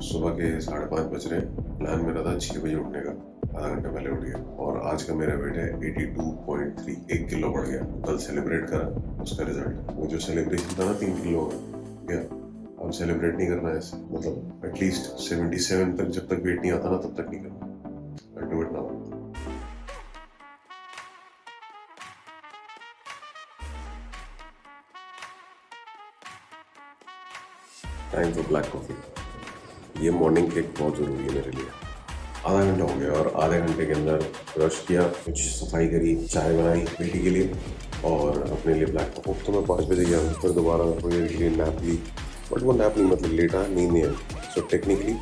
सुबह के 5:30 बज रहे हैं। प्लान मेरा था 6 बजे उठने का, आधा घंटा पहले उठ गया और आज का मेरा वेट है 82.3, 1 किलो बढ़ गया। कल सेलिब्रेट करा, उसका रिजल्ट वो जो सेलिब्रेशन था ना 3 किलो हो गया। अब सेलिब्रेट नहीं करना है ऐसे, मतलब एटलीस्ट 77 तक जब तक वेट नहीं आता ना तब तक नहीं करना। Do it now. Time for black coffee. ये मॉर्निंग केक बहुत ज़रूरी है मेरे लिए। आधा घंटा हो गया और आधे घंटे के अंदर ब्रश किया, कुछ सफाई करी, चाय बनाई बेटी के लिए और अपने लिए ब्लैक कॉफी। तो मैं 5 बजे गया, फिर दोबारा थोड़ी देर के लिए नैप ली, बट वो नैप नहीं, मतलब लेटा, नींद नहीं आई। सो टेक्निकली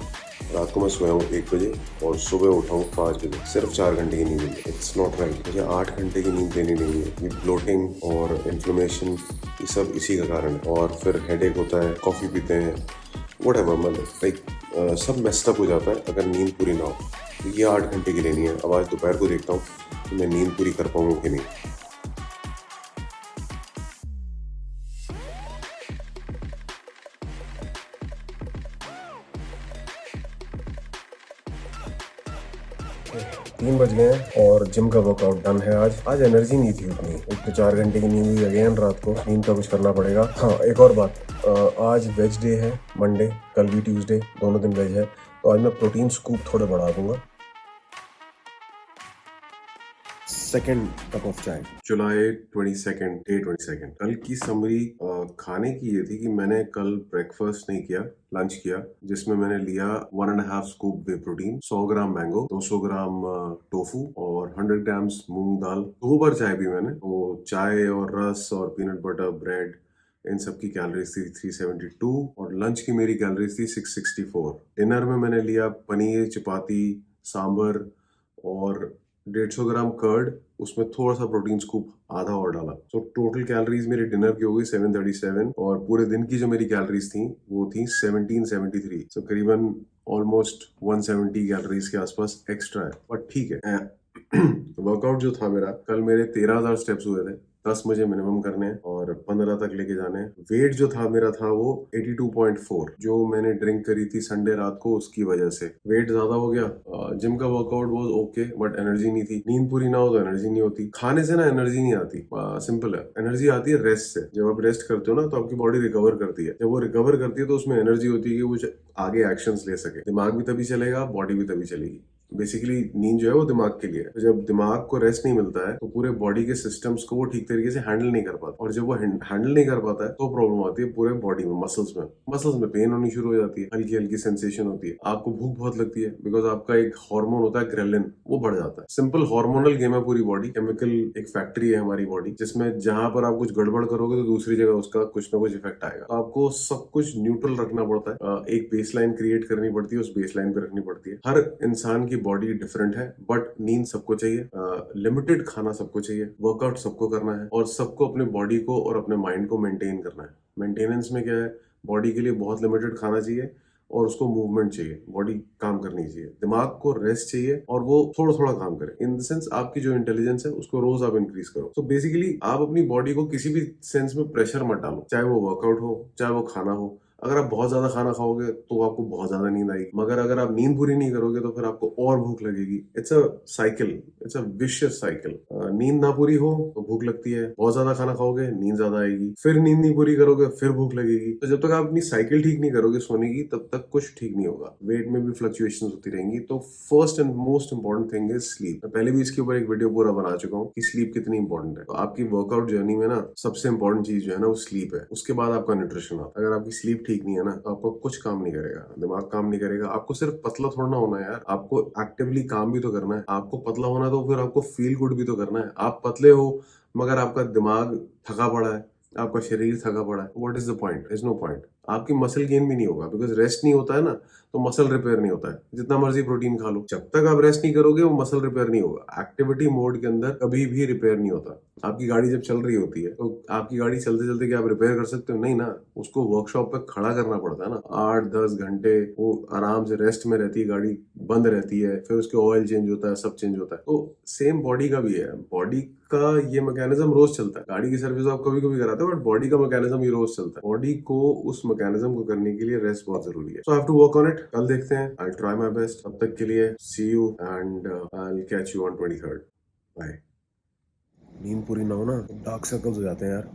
रात को मैं सोया हूँ 1 बजे और सुबह उठा हूँ 5 बजे। सिर्फ 4 घंटे की नींद ली। इट्स नॉट राइट, मुझे 8 घंटे की नींद लेनी नहीं है। ये ब्लोटिंग और इन्फ्लेमेशन ये सब इसी का कारण है। और फिर हेडेक होता है, कॉफ़ी पीते हैं, वट मतलब लाइक सब मेस्ड अप हो जाता है अगर नींद पूरी ना हो। तो ये 8 घंटे की लेनी है। अब आज दोपहर को देखता हूँ कि मैं नींद पूरी कर पाऊंगा कि नहीं। तीन बज गए हैं और जिम का वर्कआउट डन है। आज एनर्जी नहीं थी उतनी। एक तो 4 घंटे की नींद हुई अगेन रात को। नींद का कुछ करना पड़ेगा। हाँ, एक और बात, आज वेज डे है, मंडे, कल भी ट्यूसडे, दोनों दिन वेज है, तो आज मैं प्रोटीन स्कूप थोड़े बढ़ा दूंगा। सेकेंड कप ऑफ चाय। जुलाई 22, डे 22। कल की समरी खाने की ये थी कि मैंने कल ब्रेकफास्ट नहीं किया, लंच किया, जिसमें मैंने लिया 1.5 स्कूप वे प्रोटीन, 100 ग्राम मैंगो, 200 ग्राम टोफू और 100 ग्राम्स मूंग दाल। 2 बार चाय पी मैंने। वो चाय और रस और पीनट बटर ब्रेड, इन सब की कैलोरीज थी 372 और लंच की मेरी कैलोरीज थी 664। डिनर में मैंने लिया पनीर, चपाती, सांबर और 150 ग्राम कर्ड, उसमें थोड़ा सा प्रोटीन स्कूप आधा और डाला। तो टोटल कैलोरीज मेरे डिनर की हो गई 737 और पूरे दिन की जो मेरी कैलोरीज थी वो थी 1773। तो करीबन ऑलमोस्ट 170 कैलोरीज के आसपास एक्स्ट्रा है, बट ठीक है। वर्कआउट जो था मेरा कल, मेरे 13,000 स्टेप्स हुए थे। 10 मुझे मिनिमम करने हैं और 15 तक लेके जाने हैं। वेट जो था मेरा था वो 82.4, जो मैंने ड्रिंक करी थी संडे रात को, उसकी वजह से वेट ज्यादा हो गया। जिम का workout was okay, but energy नहीं थी। नींद पूरी ना हो तो एनर्जी नहीं होती। खाने से ना एनर्जी नहीं आती, सिंपल है। एनर्जी आती है रेस्ट से। जब आप रेस्ट करते हो ना तो आपकी बॉडी रिकवर करती है। जब वो रिकवर करती है तो उसमें एनर्जी होती है कि वो आगे एक्शंस ले सके। दिमाग भी तभी चलेगा, बॉडी भी तभी चलेगी। बेसिकली नींद जो है वो दिमाग के लिए है। तो जब दिमाग को रेस्ट नहीं मिलता है तो पूरे बॉडी के सिस्टम्स को वो ठीक तरीके से हैंडल नहीं कर पाता, और जब वो हैंडल नहीं कर पाता है तो प्रॉब्लम आती है पूरे बॉडी में। मसल्स में पेन होनी शुरू हो जाती है, हल्की हल्की सेंसेशन होती है, आपको भूख बहुत लगती है, बिकॉज आपका एक हार्मोन होता है ग्रेलिन, वो बढ़ जाता है। सिंपल हार्मोनल गेम है पूरी बॉडी। केमिकल एक फैक्ट्री है हमारी बॉडी, जिसमें जहां पर आप कुछ गड़बड़ करोगे तो दूसरी जगह उसका कुछ ना कुछ इफेक्ट आएगा। तो आपको सब कुछ न्यूट्रल रखना पड़ता है। एक बेसलाइन क्रिएट करनी पड़ती है, उस बेसलाइन पे रखनी पड़ती है। हर इंसान की बॉडी डिफरेंट है, बट नींद सबको चाहिए, लिमिटेड खाना सबको चाहिए, वर्कआउट सबको करना है और सबको अपने बॉडी को और अपने माइंड को मेंटेन करना है। मेंटेनेंस में क्या है, बॉडी के लिए बहुत लिमिटेड खाना चाहिए और उसको मूवमेंट चाहिए, बॉडी काम करनी चाहिए, दिमाग को रेस्ट चाहिए और वो थोड़ा थोड़ा काम करे। इन द सेंस आपकी जो इंटेलिजेंस है उसको रोज आप इंक्रीज करो। तो बेसिकली आप अपनी बॉडी को किसी भी सेंस में प्रेशर मत डालो, चाहे वो वर्कआउट हो चाहे वो खाना हो। अगर आप बहुत ज्यादा खाना खाओगे तो आपको बहुत ज्यादा नींद आएगी, मगर अगर आप नींद पूरी नहीं करोगे तो फिर आपको और भूख लगेगी। It's a cycle, it's a vicious cycle. नींद ना पूरी हो तो भूख लगती है, बहुत ज्यादा खाना खाओगे नींद ज्यादा आएगी, फिर नींद नहीं पूरी करोगे फिर भूख लगेगी। तो जब तक आप अपनी साइकिल ठीक नहीं करोगे सोने की तब तक कुछ ठीक नहीं होगा। वेट में भी फ्लक्चुएशन होती रहेंगी। तो first and most important thing is sleep. मैं पहले भी इसके ऊपर एक वीडियो पूरा बना चुका हूँ कि स्लीप कितनी इंपॉर्टेंट है। तो आपकी वर्कआउट जर्नी में ना सबसे इंपॉर्टेंट चीज जो है ना वो स्लीप है। उसके बाद आपका न्यूट्रिशन आता है। अगर आपकी स्लीप ठीक नहीं है ना तो आपको कुछ काम नहीं करेगा, दिमाग काम नहीं करेगा। आपको सिर्फ पतला थोड़ा ना होना है यार, आपको एक्टिवली काम भी तो करना है। आपको पतला होना है तो फिर आपको फील गुड भी तो करना है। आप पतले हो मगर आपका दिमाग थका पड़ा है, आपका शरीर थका पड़ा है, what is the point? Is no point. आपकी मसल गेन भी नहीं होगा, बिकॉज रेस्ट नहीं होता है ना तो मसल रिपेयर नहीं होता है। जितना मर्जी प्रोटीन खा लो, जब तक आप रेस्ट नहीं करोगे वो मसल रिपेयर नहीं होगा। एक्टिविटी मोड के अंदर कभी भी रिपेयर नहीं होता। आपकी गाड़ी जब चल रही होती है तो आपकी गाड़ी चलते चलते क्या आप रिपेयर कर सकते हो? नहीं ना, उसको वर्कशॉप पे खड़ा करना पड़ता है ना। 8-10 घंटे वो आराम से रेस्ट में रहती है, गाड़ी बंद रहती है, फिर उसके ऑयल चेंज होता है, सब चेंज होता है। तो सेम बॉडी का भी है। बॉडी का ये मैकेनिज्म रोज चलता है। गाड़ी की सर्विस आप कभी कभी कराते हो, बट बॉडी का मैकेनिज्म ये रोज चलता है। बॉडी को उस मैकेनिज्म को करने के लिए रेस्ट बहुत जरूरी है। So I have to work on it. कल देखते हैं, आई ट्राई माई बेस्ट। तब तक के लिए see you and I will catch you on 23rd। Bye. नींद पूरी ना हो ना, डार्क सर्कल्स हो जाते हैं यार।